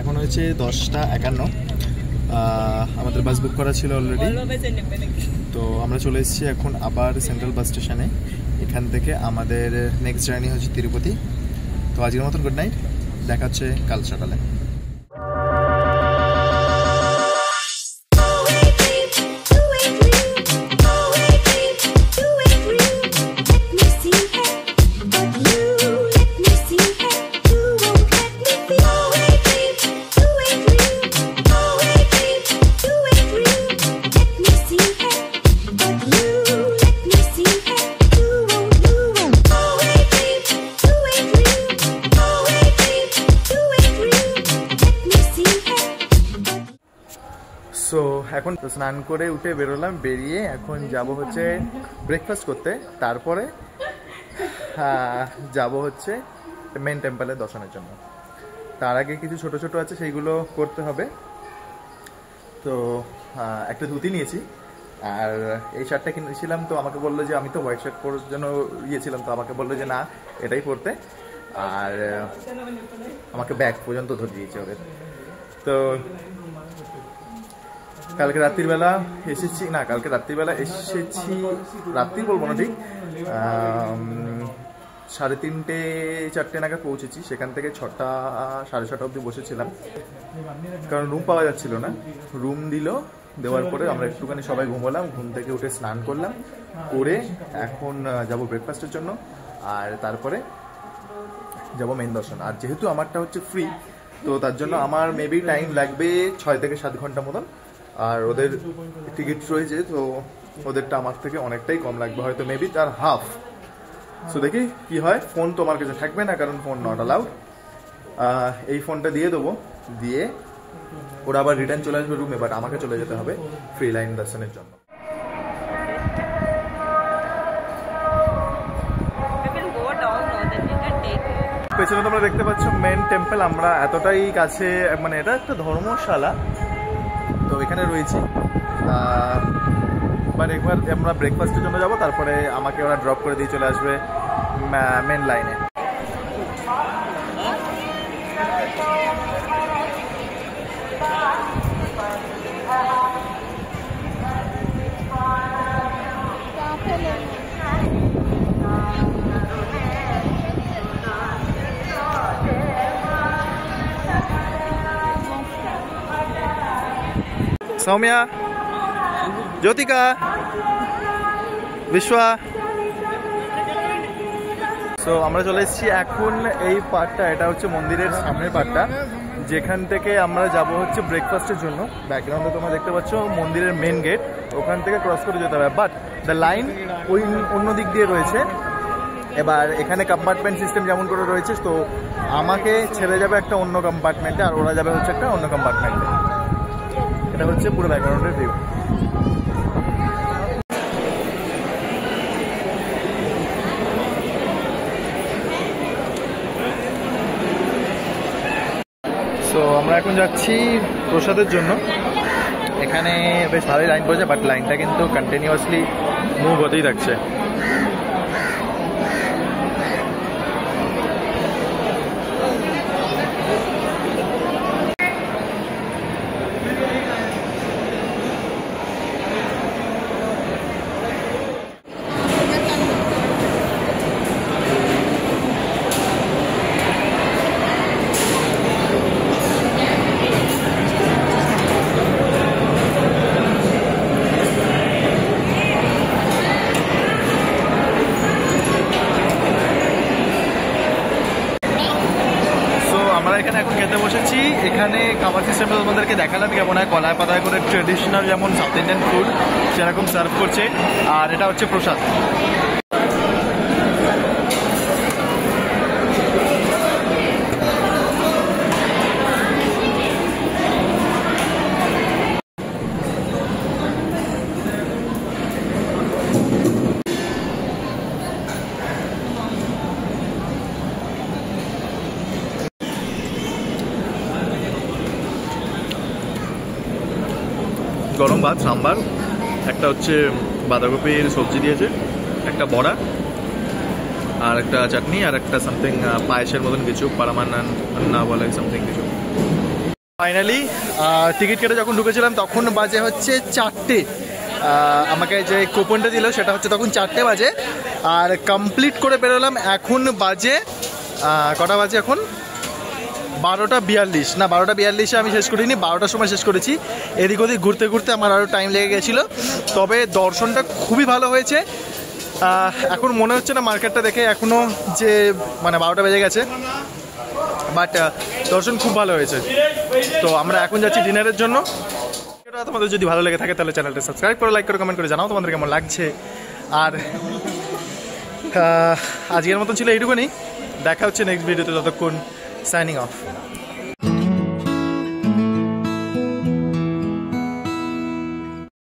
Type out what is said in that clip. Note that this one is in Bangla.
এখন হচ্ছে 10:51। আমাদের বাস বুক করা ছিল অলরেডি, তো আমরা চলে এসেছি এখন আবার সেন্ট্রাল বাস স্টেশনে। এখান থেকে আমাদের নেক্সট জার্নি হচ্ছে তিরুপতি। তো আজকের মতন গুড নাইট, দেখা হচ্ছে কাল সকালে। সো এখন স্নান করে উঠে বেরোলাম, বেরিয়ে এখন যাব হচ্ছে ব্রেকফাস্ট করতে, তারপরে যাব হচ্ছে মেন টেম্পলে দর্শনের জন্য। তার আগে কিছু ছোট ছোট আছে, সেইগুলো করতে হবে। তো একটা ধুতি নিয়েছি, আর এই শার্টটা কিনেছিলাম, তো আমাকে বললো যে আমি তো হোয়াইট শার্ট পরার জন্য গিয়েছিলাম, তো আমাকে বললো যে না এটাই পরতে, আর আমাকে ব্যাগ পর্যন্ত ধরে দিয়েছে ওদের। তো কালকে রাত্রিবেলা এসেছি, রাত্রি বলবো না ঠিক, 3:30-4:30 নাগাদ পৌঁছেছি। সেখান থেকে 6টা 6:30 অবধি বসেছিলাম, কারণ রুম পাওয়া যাচ্ছিল না। রুম দেওয়ার পরে আমরা একটুখানি সবাই ঘুমোলাম, ঘুম থেকে উঠে স্নান করলাম, করে এখন যাব ব্রেকফাস্টের জন্য, আর তারপরে যাব মেন দর্শন। আর যেহেতু আমারটা হচ্ছে ফ্রি, তো তার জন্য আমার মেবি টাইম লাগবে 6 থেকে 7 ঘন্টা মতন। আর ওদের টিকিট রয়েছে, তো ওদেরটা আমার থেকে অনেকটাই কম লাগবে, হয়তো মেবি তার হাফ। সো দেখি কি হয়। ফোন তো আমার কাছে থাকবে না, কারণ ফোন নট অ্যালাউড। এই ফোনটা দিয়ে দেবো, দিয়ে ওরা আবার রিটার্ন চলে আসবে রুমে, বাট আমাকে চলে যেতে হবে ফ্রি লাইন দর্শনের জন্য। পেছনে তোমরা দেখতে পাচ্ছ মেন টেম্পল। আমরা এতটাই কাছে, মানে এটা একটা ধর্মশালা, তো এখানে রয়েছি। বাট একবার আমরা ব্রেকফাস্টের জন্য যাব, তারপরে আমাকে ওরা ড্রপ করে দিয়ে চলে আসবে মেন লাইনে। সৌম্যা, জ্যোতিকা, বিশ্বা। সো আমরা চলে এসেছি এখন এই পার্টটা, এটা হচ্ছে মন্দিরের সামনের পার্টটা, যেখান থেকে আমরা যাব হচ্ছে ব্রেকফাস্টের জন্য। ব্যাকগ্রাউন্ডে তোমরা দেখতে পাচ্ছ মন্দিরের মেন গেট, ওখান থেকে ক্রস করে যেতে হবে, বাট দ্য লাইন ওই অন্য দিক দিয়ে রয়েছে। এবার এখানে কম্পার্টমেন্ট সিস্টেম যেমন করে রয়েছে, তো আমাকে ছেড়ে যাবে একটা অন্য কম্পার্টমেন্টে, আর ওরা যাবে হচ্ছে একটা অন্য কম্পার্টমেন্টে। এটা হচ্ছে পুরো ব্যাকগ্রাউন্ডের ভিউ। সো আমরা এখন যাচ্ছি প্রসাদের জন্য। এখানে বেশ ভালোই লাইন পড়েছে, বাট লাইনটা কিন্তু কন্টিনিউয়াসলি মুভ হতেই থাকছে। এখানে এখন খেতে বসেছি। এখানে খাবার সিস্টেমটা তোমাদেরকে দেখালাম কেমন হয়, কলায় পাতায় করে ট্রেডিশনাল যেমন সাউথ ইন্ডিয়ান ফুড সেরকম সার্ভ করছে, আর এটা হচ্ছে প্রসাদ। গরম ভাত, সাম্বার, একটা হচ্ছে বাঁধাকপির সবজি দিয়েছে, একটা বড়া, আর একটা চাটনি, আর একটা সামথিং পায়েসের মতন কিছু, পারামান্না বলে সামথিং কিছু। ফাইনালি টিকিট কেটে যখন ঢুকেছিলাম তখন বাজে হচ্ছে 4টে। আমাকে যে কুপনটা দিল সেটা হচ্ছে তখন 4টে বাজে, আর কমপ্লিট করে বেরোলাম এখন বাজে কটা বাজে এখন 12:42। না 12:42-এ আমি শেষ করিনি, 12টার সময় শেষ করেছি। এদিক ওদিক ঘুরতে ঘুরতে আমার আরও টাইম লেগে গেছিলো, তবে দর্শনটা খুবই ভালো হয়েছে। এখন মনে হচ্ছে না মার্কেটটা দেখে এখনও যে মানে 12টা বেজে গেছে, বাট দর্শন খুব ভালো হয়েছে। তো আমরা এখন যাচ্ছি ডিনারের জন্য। এটা তোমাদের যদি ভালো লেগে থাকে তাহলে চ্যানেলটা সাবস্ক্রাইব করো, লাইক করে, কমেন্ট করে জানাও তোমাদের কেমন লাগছে। আর আজকের মতন ছিল এইটুকুনি, দেখা হচ্ছে নেক্সট ভিডিওতে, ততক্ষণ সাইনিং অফ।